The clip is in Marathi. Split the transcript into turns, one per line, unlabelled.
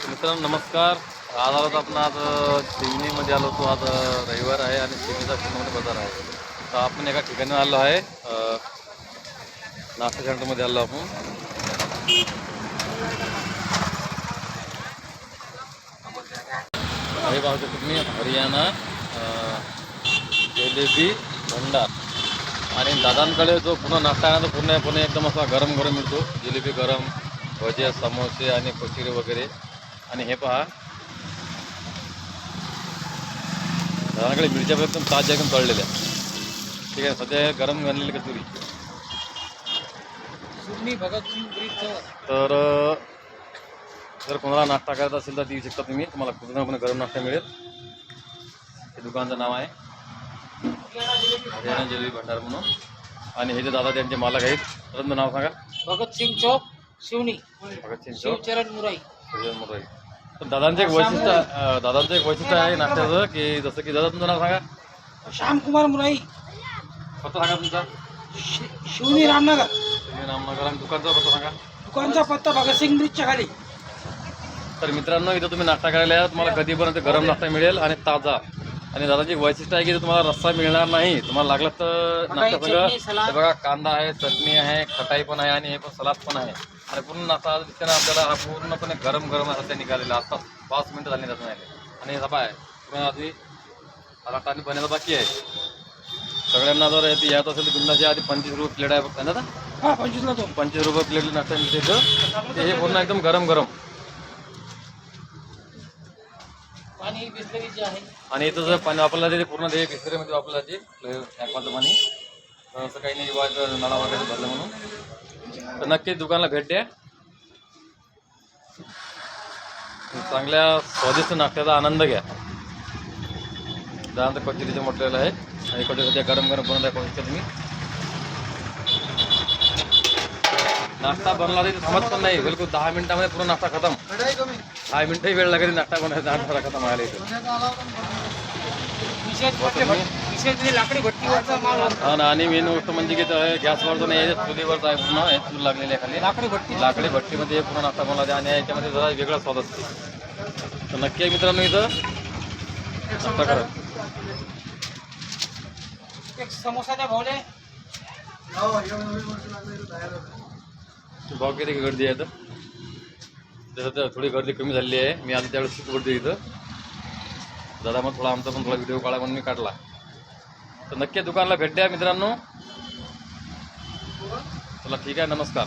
मित्रांनो नमस्कार. आज आलो आपण आज शिवनीमध्ये आलो होतो. आज रविवार आहे आणि शिवनीचा शिवनीमध्ये बाजार आहे. तर आपण एका ठिकाणी आलो आहे, नाश्ता सेंटरमध्ये आलो आपण. हे पाहू शकतो तुम्ही हरियाणा जिलेबी भंडार. आणि दादांकडे जो पूर्ण नाश्ता आहे ना तो पूर्ण एकदम असा गरम गरम मिळतो. जिलेबी गरम, भजे, समोसे आणि कचोरी वगैरे. आणि हे पहा दादांकडे मिरच्या पण एकदम ताज्या एकदम तळलेल्या. ठीक आहे, सध्या गरम घाललेली कचोरी. तर जर कोणाला नाश्ता करायचा असेल तर देऊ शकता तुम्ही. तुम्हाला पूर्णपणे गरम नाश्ता मिळेल. हे दुकानाचं नाव आहे हरियाणा जिलेबी भंडार म्हणून. आणि हे जे दादा त्यांचे मालक आहेत, त्यांचं नाव सांगा.
भगतसिंग चौक, शिवनी.
भगतसिंग चौक,
शिवचरण मुराई.
मुराई. तर दादांचं एक वैशिष्ट्य आहे नाश्त्याचं, की जसं की दादा तुमचं नाव सांगा.
श्यामकुमार मुराई,
पत्ता सांगा तुमचा.
शिवनी रामनगर.
तुम्ही रामनगर. आणि दुकानचा पत्ता सांगा.
दुकानचा पत्ता भगतसिंग ब्रिजच्या खाली.
तर मित्रांनो, इथं तुम्ही नाश्ता करायला या, तुम्हाला कधीपर्यंत गरम नाश्ता मिळेल आणि ताजा. आणि दादाची वैशिष्ट्य आहे की तुम्हाला रस्सा मिळणार नाही. तुम्हाला लागलं तर नाश्ता सगळं बघा, कांदा आहे, चटणी आहे, खटाई पण आहे आणि हे पण सलाद पण आहे. आणि पूर्ण नाश्ता दिसते ना आपल्याला, हा पूर्णपणे गरम गरम सध्या निघालेला. आता 5 मिनिटं झाली जात नाही. आणि सभा आहे पूर्ण आधी आता आणि बनायला बाकी आहे. सगळ्यांना जर यायचं असेल तर बिंदाच्या आधी 25 रुपये प्लेट आहे फक्त ना.
हा 25
रुपये प्लेट नाश्ता मिळते इथं. हे पूर्ण एकदम गरम गरम.
पाणी बिस्लरीचे आहे.
आणि इथं जर पाणी वापरलं जाते पूर्ण ते बिस्लरीमध्ये वापरलं जाते टॅपाचं पाणी. असं काही नाही वाट नळा वगैरे भरलं म्हणून. तर नक्कीच दुकानाला भेट द्या. चांगल्या स्वादिष्ट नाश्त्याचा आनंद घ्या. त्यानंतर कचोरीचं म्हटलेलं आहे आणि कचोरी सध्या गरम गरम बनवत आहे. पाहू शकता तुम्ही. नाश्ता बनला तरी थांबत पण नाही, बिलकुल 10 मिनिटामध्ये पूर्ण नाश्ता खतम. 10 मिनिटही वेळ लागेल नाश्ता बनवायचा. नाश्ता खतम व्हायला इथे.
लाकडी भट्टीवरचा माल.
हा ना. आणि मेन गोष्ट म्हणजे की गॅसवरचं नाही, चुलीवरचं आहे पूर्ण. हे चूल लागलेली आहे खाली. लाकडी भट्टीमध्ये पूर्ण नाश्ता बनवला आणि याच्यामध्ये जरा वेगळा स्वाद असते. तर नक्की मित्रांनो इथं नाश्ता करा.
एक समोसा द्या भावले.
भाव किती गर्दी आहे. तर थोडी गर्दी कमी झालेली आहे. मी आधी त्यावेळेस खूप गर्दी इथं. दादा मग थोडा आमचा पण थोडा व्हिडिओ काढा म्हणून मी काढला. तर नक्की दुकानाला भेट द्या मित्रांनो. चला ठीक आहे, नमस्कार.